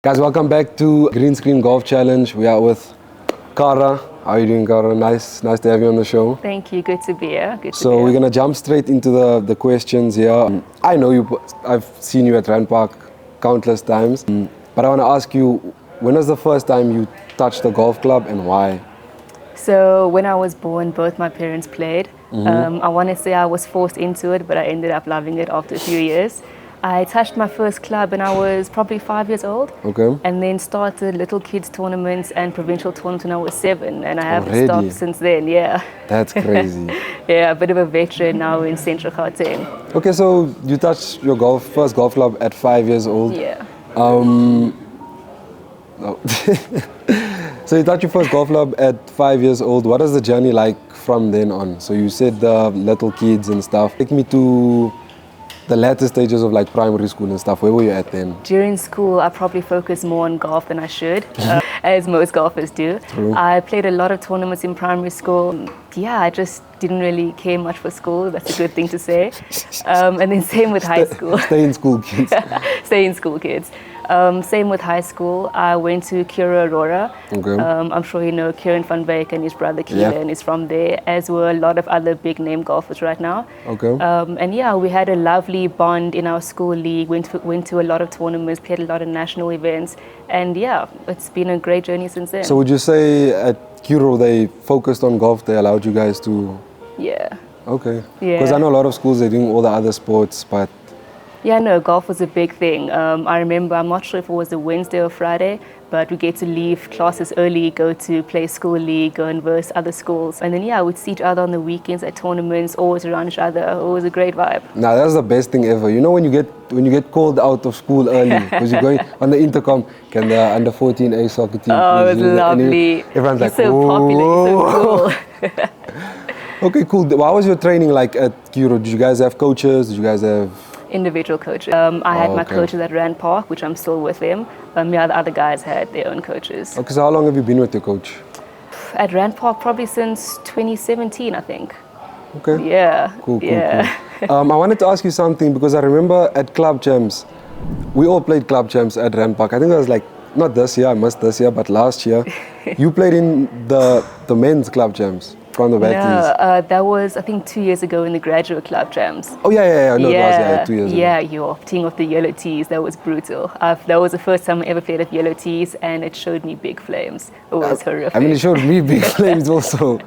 Guys, welcome back to Green Screen Golf Challenge. We are with Cra. How are you doing, Cra? Nice to have you on the show. Thank you. Good to be here. So we're gonna jump straight into the questions here. I know you. I've seen you at Rand Park countless times, but I want to ask you, when was the first time you touched a golf club and why? So when I was born, both my parents played. I want to say I was forced into it, but I ended up loving it after a few years. I touched my first club when I was probably 5 years old. Okay. And then started little kids tournaments and provincial tournaments when I was 7. And I haven't Already? stopped since then, yeah. That's crazy. Yeah, a bit of a veteran now in Central Gauteng. Okay, so you touched your first golf club at 5 years old. Yeah. No. So you touched your first golf club at 5 years old. What is the journey like from then on? So you said the little kids and stuff. Take me to the latter stages of like primary school and stuff. Where were you at then? During school, I probably focused more on golf than I should, as most golfers do. True. I played a lot of tournaments in primary school. Yeah, I just didn't really care much for school. That's a good thing to say. And then same with high school. Stay in school, kids. Stay in school, kids. Same with high school. I went to Cura Aurora. Okay. I'm sure you know Kieran van Wyk and his brother Keelan is from there, as were a lot of other big name golfers right now. Okay. And yeah, we had a lovely bond in our school league, went to a lot of tournaments, played a lot of national events, and yeah, it's been a great journey since then. So would you say at Kuro they focused on golf? They allowed you guys to? Yeah. Okay. Yeah. Because I know a lot of schools they're doing all the other sports, but Yeah, no, golf was a big thing. I remember, I'm not sure if it was a Wednesday or Friday, but we get to leave classes early, go to play school league, go and verse other schools. And then, yeah, we'd see each other on the weekends at tournaments, always around each other. It was a great vibe. nah, that's the best thing ever. You know when you get called out of school early because you're going on the intercom, can the under 14A soccer team? Oh, it was please?" lovely. Everyone's like, He's so popular, he's so cool. Okay, cool. How was your training like at Kuro? Did you guys have coaches? Did you guys have? Individual coaches. I had my coaches at Rand Park, which I'm still with them. Yeah, the other guys had their own coaches. Okay, so how long have you been with your coach? At Rand Park, probably since 2017, I think. Okay. Yeah. Cool. Yeah. I wanted to ask you something because I remember at Club Champs, we all played Club Champs at Rand Park. I think it was like, not this year, I missed this year, but last year. You played in the men's Club Champs from the back tees. No, that was, I think, 2 years ago in the graduate club jams. Oh, yeah. No, it was 2 years ago. Yeah, your team of the yellow tees, that was brutal. That was the first time I ever played with yellow tees, and it showed me big flames. It was horrific. I mean, it showed me big flames also.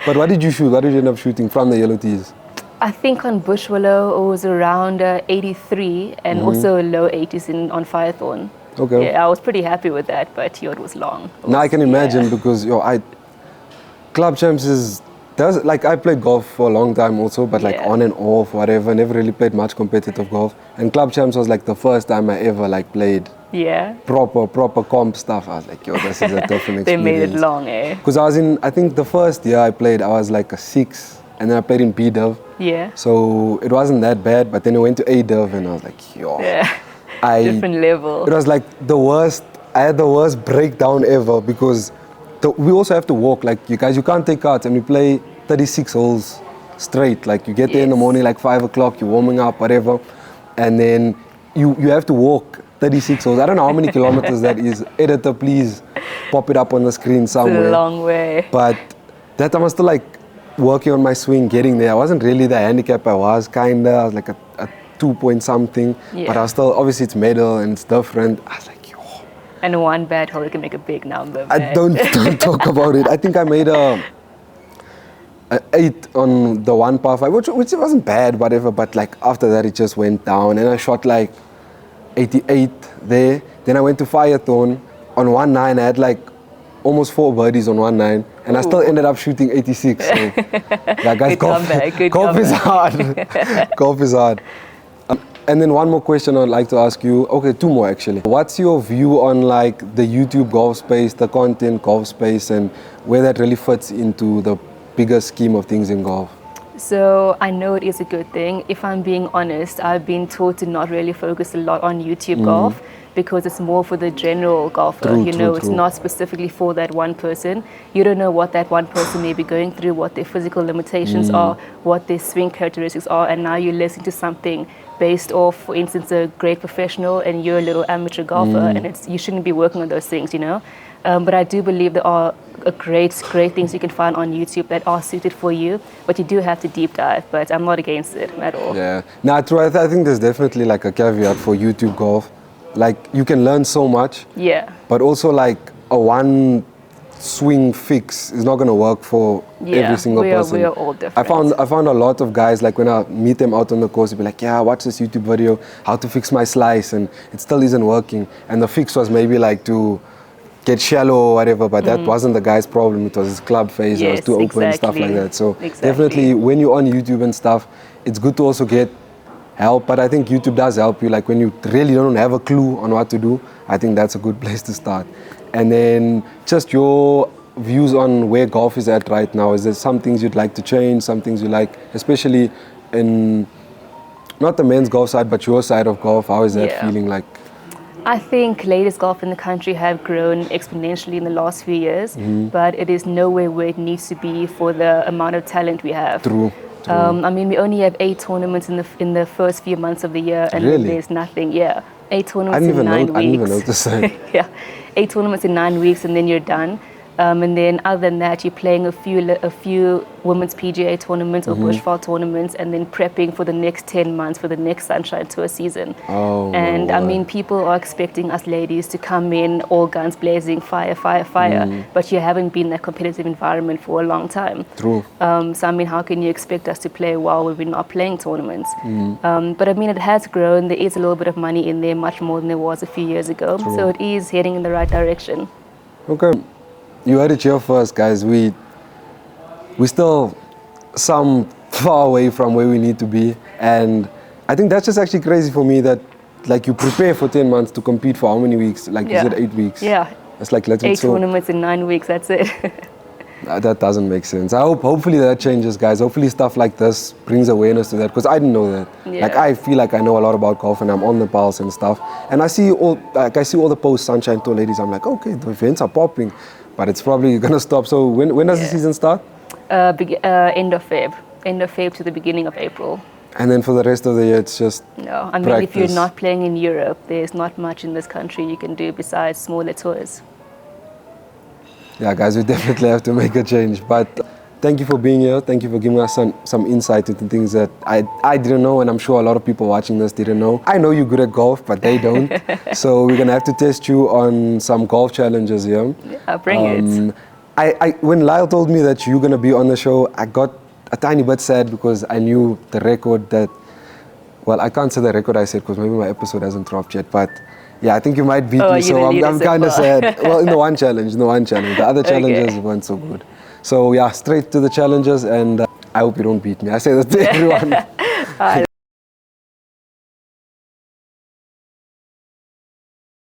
But what did you shoot? What did you end up shooting from the yellow tees? I think on Bush Willow, it was around 83, and also low 80s on Firethorn. Okay. Yeah, I was pretty happy with that, but it was long. Now I can imagine because Club Champs is, like I played golf for a long time also, but like on and off, whatever. Never really played much competitive golf. And Club Champs was like the first time I ever like played proper comp stuff. I was like, yo, this is a different experience. They made it long, eh? Because I think the first year I played, I was like a 6, and then I played in B-Div. Yeah. So it wasn't that bad, but then I went to A-Div and I was like, yo. Yeah. Different level. It was like the worst. I had the worst breakdown ever because we also have to walk. Like you guys, you can't take cards, and we play 36 holes straight. Like you get there in the morning, like 5 o'clock, you're warming up, whatever, and then you have to walk 36 holes. I don't know how many kilometers that is. Editor, please pop it up on the screen somewhere. It's a long way. But that time I was still like working on my swing, getting there. I wasn't really the handicap. I was like a 2 point something, but I was still, obviously it's medal and it's different. I was like, yo. And one bad hole can make a big number, man. I don't talk about it. I think I made a 8 on the one par 5, which wasn't bad, whatever, but like after that it just went down and I shot like 88 there. Then I went to Firethorn on 1-9. I had like almost 4 birdies on 1-9 and I still ended up shooting 86. So yeah, guys, golf is hard. Golf is hard. And then one more question I'd like to ask you. Okay, 2 more actually. What's your view on like the YouTube golf space, the content golf space, and where that really fits into the bigger scheme of things in golf? So I know it is a good thing. If I'm being honest, I've been taught to not really focus a lot on YouTube golf because it's more for the general golfer. It's not specifically for that one person. You don't know what that one person may be going through, what their physical limitations are, what their swing characteristics are, and now you listen to something based off, for instance, a great professional and you're a little amateur golfer, and you shouldn't be working on those things, But I do believe there are great things you can find on YouTube that are suited for you, but you do have to deep dive, but I'm not against it at all. Yeah, no, true. I think there's definitely like a caveat for YouTube golf. Like you can learn so much, but also like a one swing fix is not going to work for every single person. We are all different. I found a lot of guys, like when I meet them out on the course, they'll be like, yeah, watch this YouTube video, how to fix my slice, and it still isn't working. And the fix was maybe like to get shallow or whatever, but that wasn't the guy's problem. It was his club phase, it was too open and stuff like that. So definitely when you're on YouTube and stuff, it's good to also get help, but I think YouTube does help you. Like when you really don't have a clue on what to do, I think that's a good place to start. And then just your views on where golf is at right now. Is there some things you'd like to change, some things you like, especially in, not the men's golf side, but your side of golf? How is that feeling like? I think ladies golf in the country have grown exponentially in the last few years, but it is nowhere where it needs to be for the amount of talent we have. True. I mean, we only have 8 tournaments in the first few months of the year, and really? There's nothing. 8 tournaments in 9 weeks. I didn't even notice that. 8 tournaments in 9 weeks, and then you're done. And then other than that, you're playing a few women's PGA tournaments or bushfire tournaments, and then prepping for the next 10 months for the next Sunshine Tour season. And I mean, people are expecting us ladies to come in all guns blazing, fire, but you haven't been in that competitive environment for a long time. True. So I mean, how can you expect us to play well when we're not playing tournaments? But I mean, it has grown. There is a little bit of money in there, much more than there was a few years ago. True. So it is heading in the right direction. Okay. You heard it here first, guys. We're still some far away from where we need to be, and I think that's just actually crazy for me that, like, you prepare for 10 months to compete for how many weeks? Like you said, 8 weeks. Yeah. It's like 8 tournaments in 9 weeks. That's it. That doesn't make sense. Hopefully that changes, guys. Hopefully stuff like this brings awareness to that, because I didn't know that. Like, I feel like I know a lot about golf and I'm on the pulse and stuff. And I see all the post Sunshine Tour ladies. I'm like, okay, the events are popping, but it's probably gonna stop. So when does the season start? End of Feb to the beginning of April. And then for the rest of the year, it's just I mean, practice. If you're not playing in Europe, there's not much in this country you can do besides smaller tours. Yeah, guys, we definitely have to make a change. But thank you for being here. Thank you for giving us some insight into things that I didn't know, and I'm sure a lot of people watching this didn't know. I know you're good at golf, but they don't. So we're gonna have to test you on some golf challenges here. Yeah, bring it. When Lyle told me that you're gonna be on the show, I got a tiny bit sad because I knew the record that, well, I can't say the record I said because maybe my episode hasn't dropped yet, but yeah, I think you might beat me, so I'm kind of sad. Well, in the one challenge. The other challenges weren't so good. So yeah, straight to the challenges, and I hope you don't beat me. I say that to everyone.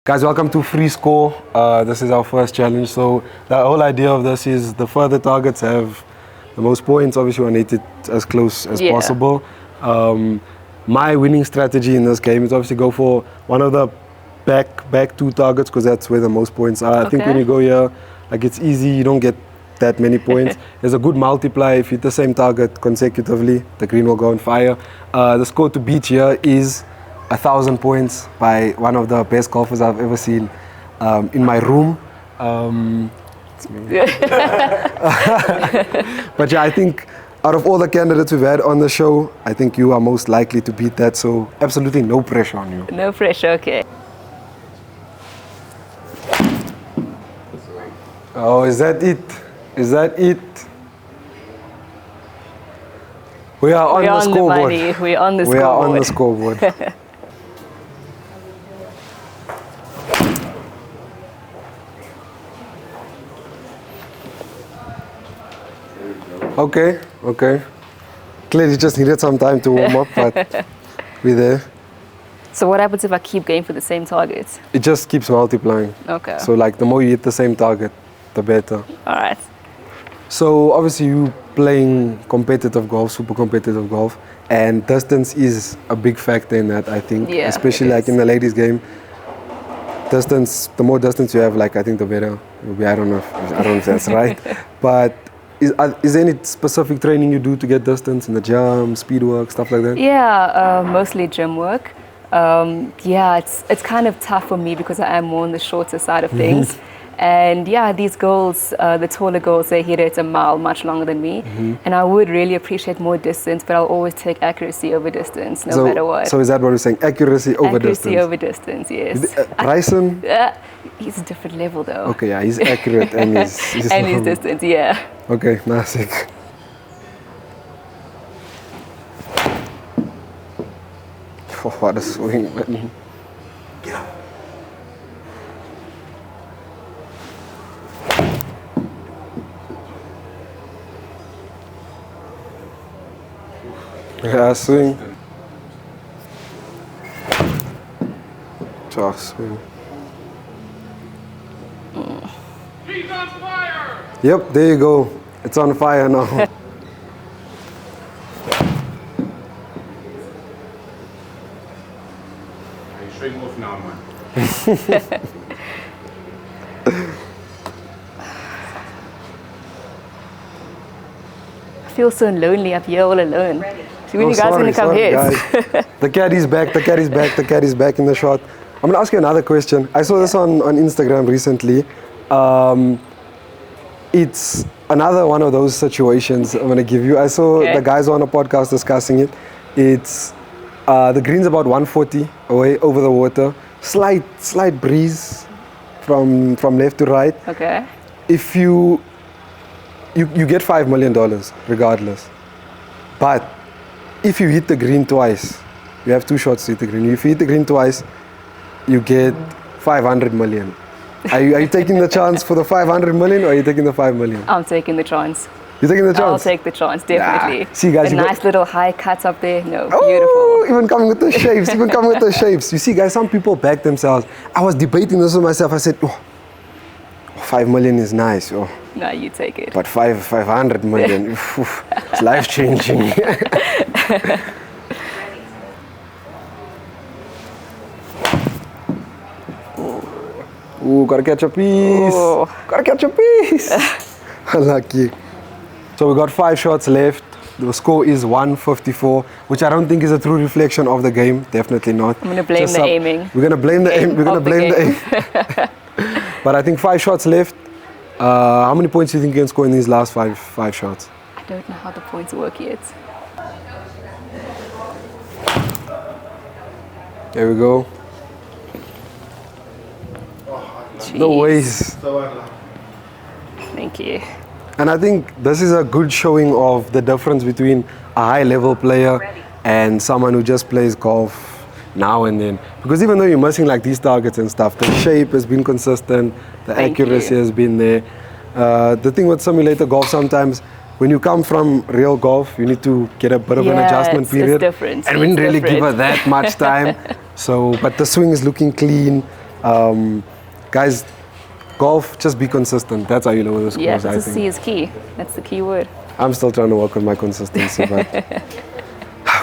Guys, welcome to Free Score. This is our first challenge. So the whole idea of this is the further targets have the most points. Obviously, we want to hit it as close as possible. My winning strategy in this game is obviously go for one of the back 2 targets, because that's where the most points are. I think when you go here, like, it's easy, you don't get that many points. There's a good multiplier if you hit the same target consecutively, the green will go on fire. The score to beat here is 1,000 points by one of the best golfers I've ever seen in my room. It's me. But yeah, I think out of all the candidates we've had on the show, I think you are most likely to beat that, so absolutely no pressure on you. No pressure, okay. Oh, is that it? Is that it? We are on the scoreboard. We're on the scoreboard. We are on the scoreboard. Okay. Clearly just needed some time to warm up, but we're there. So what happens if I keep going for the same targets? It just keeps multiplying. Okay. So like the more you hit the same target, the better. All right. So obviously you playing competitive golf, super competitive golf, and distance is a big factor in that, I think. Yeah, Especially it like is. in the ladies game. Distance, the more distance you have, like I think the better you'll be. I don't know if that's right. But is there any specific training you do to get distance in the gym, speed work, stuff like that? Yeah, mostly gym work. Yeah, it's kind of tough for me because I am more on the shorter side of things. And yeah, these girls, the taller girls, they hit it a mile much longer than me. And I would really appreciate more distance, but I'll always take accuracy over distance, no matter what. So is that what you're saying? Accuracy over Accuracy distance? over distance, yes. Bryson? He's a different level though. Okay, yeah, he's accurate and he's And his distance, yeah. Okay, nice. Sick. Oh, what a swing, man. Yeah, swing. Just swing. He's on fire! Yep, there you go. It's on fire now. You're showing off now, man. I feel so lonely up here all alone. So when you guys gonna come here? Guys. The caddy's back, the caddy's back, the caddy's back in the shot. I'm gonna ask you another question. I saw this on Instagram recently. It's another one of those situations I'm gonna give you. I saw the guys on a podcast discussing it. It's the green's about 140 away over the water. Slight breeze from left to right. Okay. If you get $5 million regardless. But if you hit the green twice, you have 2 shots to hit the green. If you hit the green twice, you get 500 million. Are you taking the chance for the 500 million or are you taking the 5 million? I'm taking the chance. You're taking the chance? I'll take the chance, definitely. Nah. See, guys, a you nice little high cut up there. No, Oh, beautiful. even coming with the shapes, even coming with the shapes. You see, guys, some people back themselves. I was debating this with myself. I said, oh, 5 million is nice. Oh. No, you take it. But 500 million, it's life-changing. Ooh, gotta catch a piece. Oh. Gotta catch a piece. Lucky. So we got 5 shots left. The score is 154, which I don't think is a true reflection of the game. Definitely not. I'm gonna blame the aiming. We're gonna blame the aim. We're gonna Of the blame the aim. game. But I think 5 shots left. How many points do you think you can score in these last five shots? I don't know how the points work yet. There we go. No Jeez. ways. So unlucky. Thank you. And I think this is a good showing of the difference between a high-level player and someone who just plays golf now and then. Because even though you're missing like these targets and stuff, the shape has been consistent, the Thank accuracy you. has been there. The thing with simulator golf sometimes, when you come from real golf, you need to get a bit of an adjustment it's period. different. And we didn't It's really give her different. that much time. So, but the swing is looking clean. Guys, golf, just be consistent. That's how you lower the scores, Yeah, I consistency think. is key. That's the key word. I'm still trying to work on my consistency, but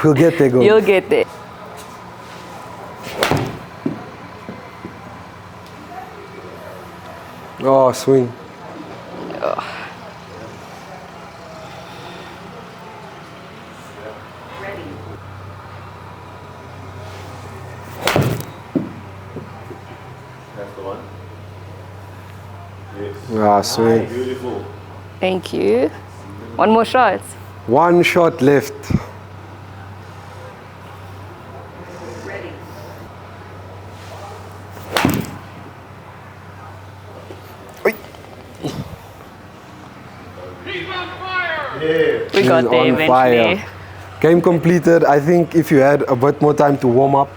we'll get there, go. You'll get there. Oh, swing. That's the one. Yes. Ah, swing. Beautiful. Thank you. One more shot. 1 shot left. Oi. He's on fire! We He's got there on eventually. fire. Game completed. I think if you had a bit more time to warm up,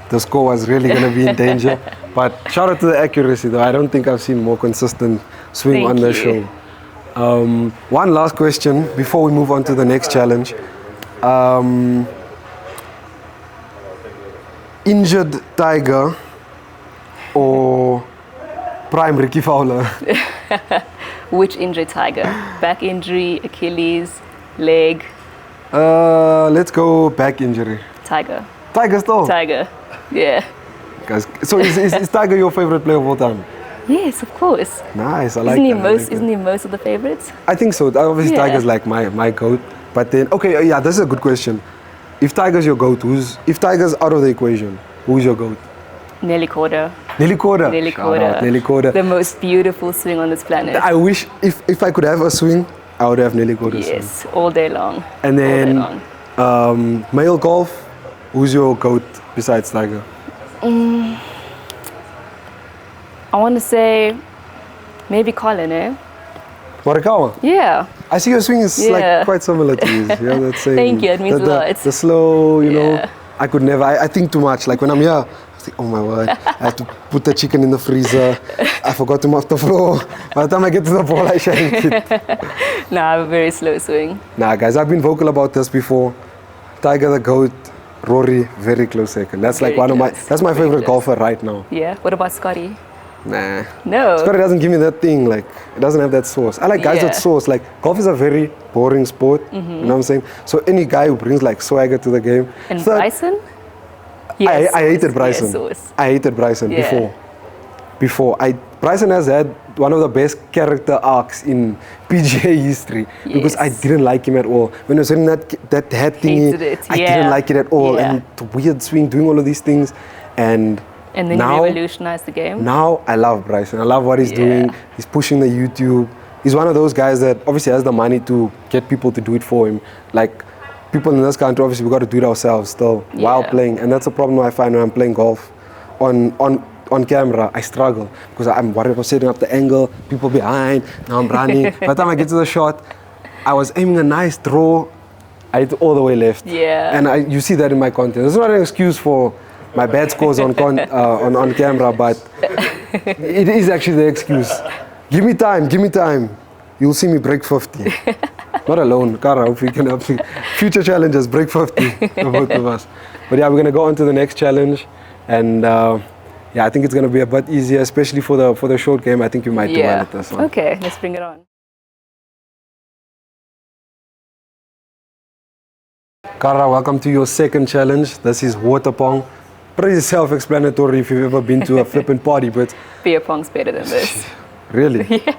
the score was really going to be in danger. But shout out to the accuracy, though. I don't think I've seen more consistent swing Thank on the you. show. One last question before we move on to the next challenge. Injured Tiger or prime Ricky Fowler? Which injury, Tiger? Back injury, Achilles, leg, Let's go back injury. Tiger. Tiger still. Tiger. Yeah. Guys, so is Tiger your favorite player of all time? Yes, of course. Nice, I like Isn't he that. most? Isn't he most of the favorites? I think so. Obviously, Yeah. Tiger's like my goat. But then, okay, yeah, this is a good question. If Tiger's your goat, if Tiger's out of the equation, who's your goat? Nelly Korda. Nelly Korda. Nelly Shout out, Korda. Nelly Korda. The most beautiful swing on this planet. I wish if I could have a swing, I would have Nelly Korda. Yes, all day long. And all day then long. male golf, who's your goat besides Tiger? I want to say maybe Colin, eh? Morikawa. Yeah. I see your swing is Yeah. like quite similar to his. Yeah, that's saying. Thank you, it means a lot. The slow, you know. Yeah. I could never. I think too much. Like when I'm here, I think, oh my word, I have to put the chicken in the freezer. I forgot him off the floor. By the time I get to the ball, I shank it. No, I have a very slow swing. Nah, guys, I've been vocal about this before. Tiger the GOAT, Rory, very close second. That's like Very one of my. close, That's my very favorite close. golfer right now. Yeah. What about Scotty? Nah. No. Scotty doesn't give me that thing, like, it doesn't have that sauce. I like guys Yeah. with sauce. Like, golf is a very boring sport, you know what I'm saying? So any guy who brings like swagger to the game. And so Bryson? I hated Bryson. Yes, sauce. I hated Bryson Yeah. before. Bryson has had one of the best character arcs in PGA history because I Yes. didn't like him at all. When he was in that hat thingy, Hated it, I yeah. didn't like it at all. Yeah. And the weird swing, doing all of these things. And And then now, he revolutionized the game. now I love Bryson. I love what he's Yeah. doing. He's pushing the YouTube. He's one of those guys that obviously has the money to get people to do it for him. Like people in this country, obviously we got to do it ourselves still while Yeah. playing. And that's a problem I find when I'm playing golf on camera. I struggle because I'm worried about setting up the angle, people behind. Now I'm running. By the time I get to the shot, I was aiming a nice draw. I hit all the way left. Yeah. And you see that in my content. It's not an excuse for my bad scores on camera, but it is actually the excuse. Give me time. You'll see me break 50. Not alone, Kara, hope we can help you. Future challenges, break 50, the both of us. But yeah, we're gonna go on to the next challenge. And yeah, I think it's gonna be a bit easier, especially for the short game. I think you might do well at this one. Okay, let's bring it on. Kara, welcome to your second challenge. This is water pong. Pretty self-explanatory if you've ever been to a flipping party, but Beer pong's better than this. really? Yeah.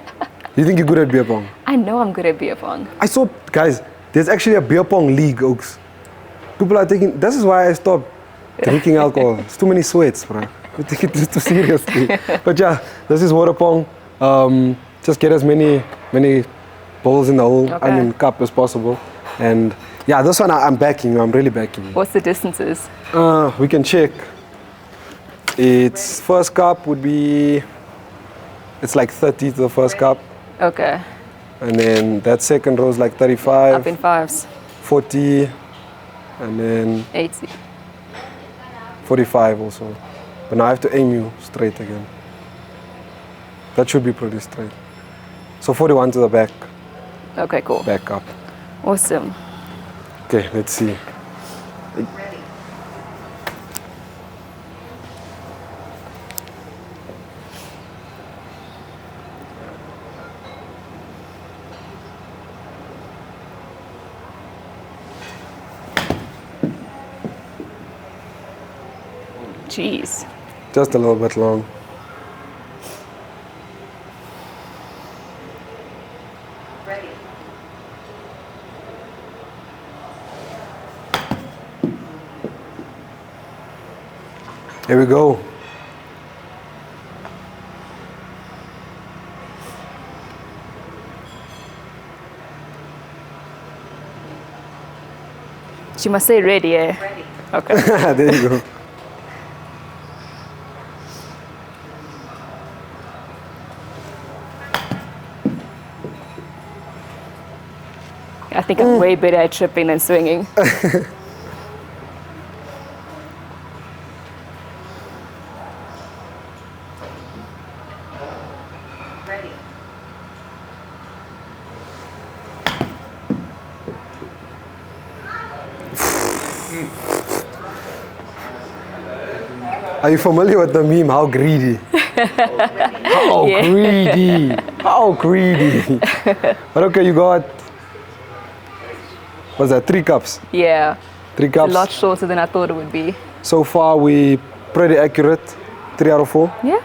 You think you're good at beer pong? I know I'm good at beer pong. I saw, guys, there's actually a beer pong league, Oaks. People are taking, this is why I stopped drinking alcohol. It's too many sweats, bro. You take it too seriously. But yeah, this is water pong. Just get as many balls in the hole, cup as possible. And yeah, this one I'm backing you. I'm really backing you. What's the distances? We can check. Its first cup would be, it's like 30 to the first cup. Okay. And then that second row is like 35, Up in fives. 40, and then 80. 45 also. But now I have to aim you straight again. That should be pretty straight. So 41 to the back, Okay, cool. back up. Awesome. Okay, let's see. Jeez. Just a little bit long. Here we go. She must say ready, eh? Ready. Okay. There you go. I think I'm way better at tripping than swinging. Are you familiar with the meme, how greedy? How Yeah. greedy? How How greedy. But okay, you got, what's that, 3 cups? Yeah. 3 It's cups. a lot shorter than I thought it would be. So far, we pretty accurate. 3 out of 4. Yeah.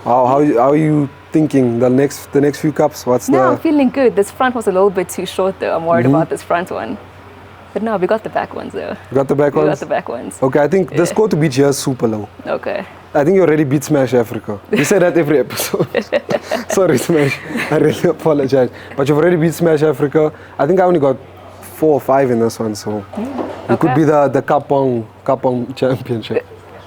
How are you thinking the next few cups? What's No, I'm the? feeling good. This front was a little bit too short though. I'm worried Mm-hmm. about this front one. But no, we got the back ones though. You got the back We ones? got the back ones. Okay, I think the score to beat here is super low. Okay. I think you already beat Smash Africa. You say that every episode. Sorry, Smash. I really apologize. But you've already beat Smash Africa. I think I only got 4 or 5 in this one, so you could Okay. be the Kapong championship.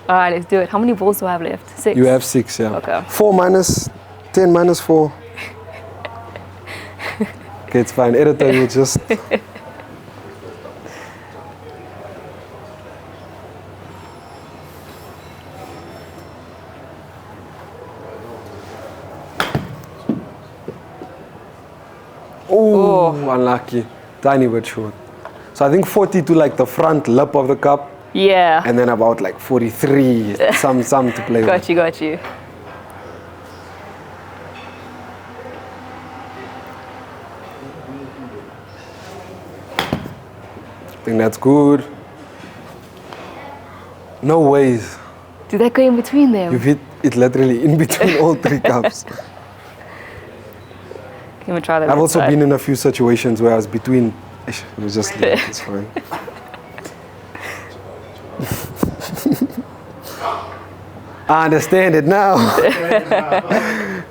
All right, let's do it. How many balls do I have left? 6? You have 6, yeah. Okay. 4 minus 10 minus 4. Okay, it's fine. Editor, you just. Oh, unlucky. Tiny bit short. So I think 40 to like the front lip of the cup, Yeah. and then about like 43, some to play with. Got you, got you. I think that's good. No ways. Did that go in between them? You've hit it literally in between all 3 cups. Can we try that? I've also side? been in a few situations where I was between. It was just leave it, it's fine. I understand it now.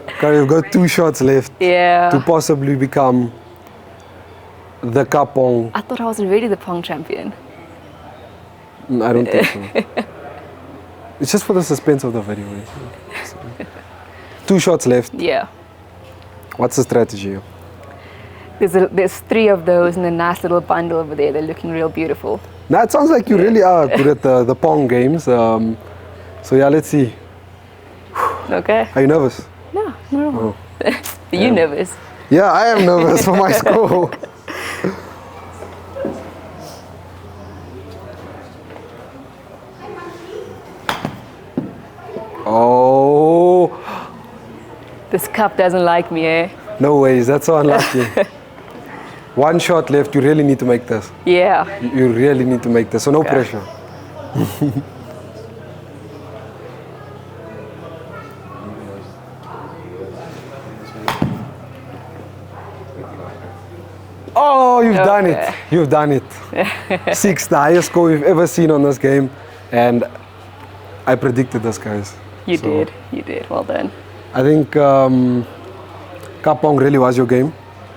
Because you've got 2 shots left Yeah. to possibly become the Kapong. I thought I was already the Pong champion. I don't think so. It's just for the suspense of the video. Right? So, 2 shots left. Yeah. What's the strategy? There's 3 of those in a nice little bundle over there. They're looking real beautiful. Now it sounds like you really are good at the Pong games. So yeah, let's see. Okay. Are you nervous? No, no. Oh. Are you nervous? Yeah, I am nervous for my score. Oh, This cup doesn't like me, eh? no ways. That's so unlucky. 1 shot left. You really need to make this. Yeah. You really need to make this. So no Okay. pressure. Oh, you've done it. Okay. You've done it. 6, the highest score we've ever seen on this game. And I predicted this, guys. You So, did. You did. Well done. I think Kapong really was your game.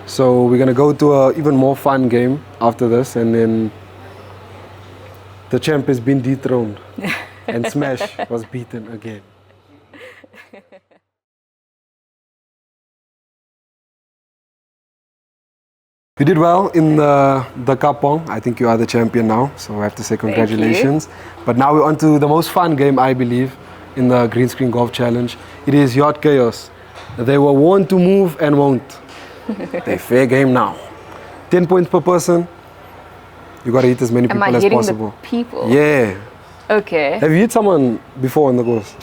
So we're going to go to an even more fun game after this. And then the champ has been dethroned. And Smash was beaten again. You did well in the Kapong. I think you are the champion now, so I have to say congratulations. But now we're on to the most fun game, I believe, in the Green Screen Golf Challenge. It is Yacht Chaos. They were warned to move and won't. They're fair game now. 10 points per person. You gotta hit as many Am people I as hitting possible. the people? Yeah. Okay. Have you hit someone before on the course?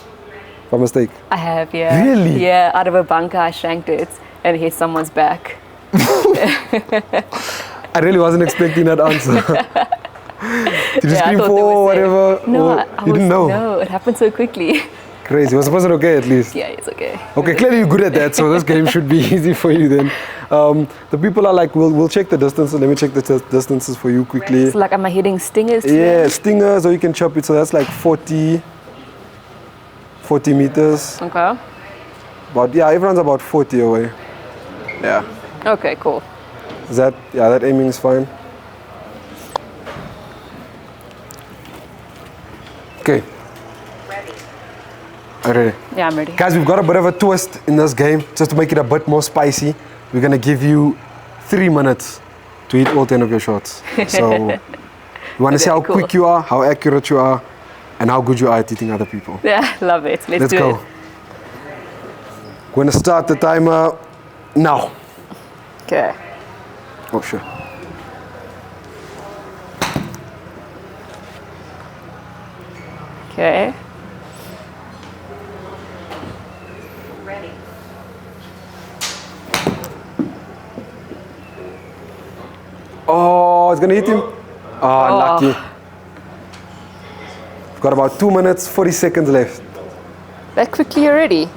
By mistake? I have, yeah. Really? Yeah, out of a bunker, I shanked it and it hit someone's back. I really wasn't expecting that answer. Did you Yeah, I scream thought they for were safe. whatever? No, or I you didn't know? No, it happened so quickly. Crazy. Was the person okay at least? Yeah, it's okay. Okay, clearly you're good at that, so this game should be easy for you then. The people are like, we'll check the distances. Let me check the distances for you quickly. So like, am I hitting stingers too? Yeah, stingers, or you can chop it. So that's like 40 meters. Okay. But yeah, everyone's about 40 away. Yeah. Okay, cool. That aiming is fine. Okay. Ready. Yeah, I'm ready. Guys, we've got a bit of a twist in this game, just to make it a bit more spicy. We're gonna give you 3 minutes to hit all 10 of your shots. So, we wanna see how Cool. quick you are, how accurate you are, and how good you are at hitting other people. Yeah, love it. Let's do go. it. We're gonna start the timer now. Okay. Oh, sure. Okay. it's gonna hit him. Oh, lucky. We've got about 2 minutes, 40 seconds left. That quickly already.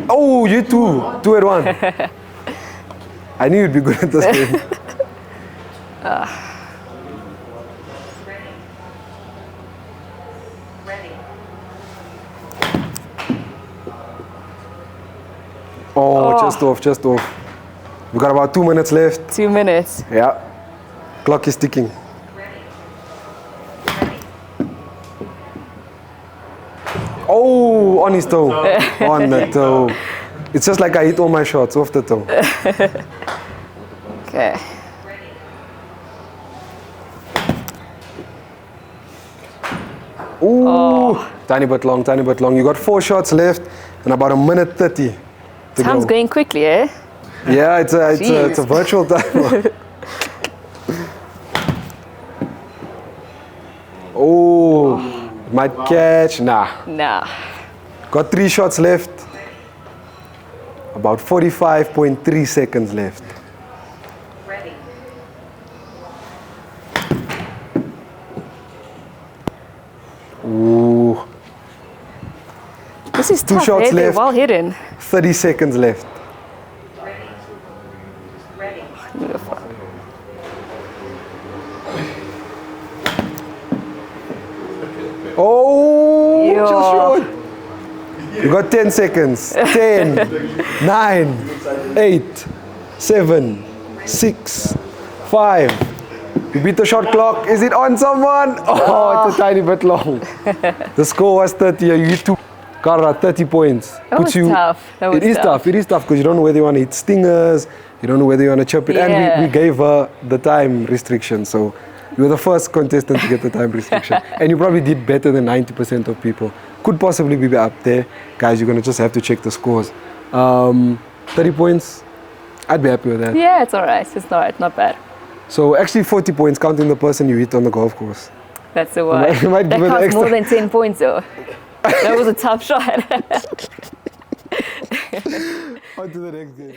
Oh, you two. 2 at 1. I knew you'd be good at this game. Oh, just off, just off. We've got about 2 minutes left. 2 minutes. Yeah. Clock is ticking. Oh, on his toe. On the toe. It's just like I hit all my shots off the toe. Okay. Ooh, tiny bit long, tiny bit long. You got 4 shots left and about 1:30 to Time's go. going quickly, eh? Yeah, it's a virtual timer. Oh, might catch. Nah. Nah. Got 3 shots left. About 45.3 seconds left. Ooh. This is 2 tough, shots eh? They're left. well hidden. 30 seconds left. Beautiful. Oh, Yo. just short. You got 10 seconds. 10, 9, 8, 7, 6, 5. You beat the shot clock. Is it on someone? Oh, it's a tiny bit long. The score was 30. You hit 2. Cara, 30 points. That was tough. That was It is tough. It is tough because you don't know whether you want to hit stingers. You don't know whether you want to chip it. Yeah. And we gave her the time restriction. So you were the first contestant to get the time restriction. And you probably did better than 90% of people. Could possibly be up there. Guys, you're going to just have to check the scores. 30 points. I'd be happy with that. Yeah, it's all right. It's all right. Not bad. So actually 40 points counting the person you hit on the golf course. That's the one. You might That give it counts extra. more than 10 points, though. That was a tough shot. On to the next game.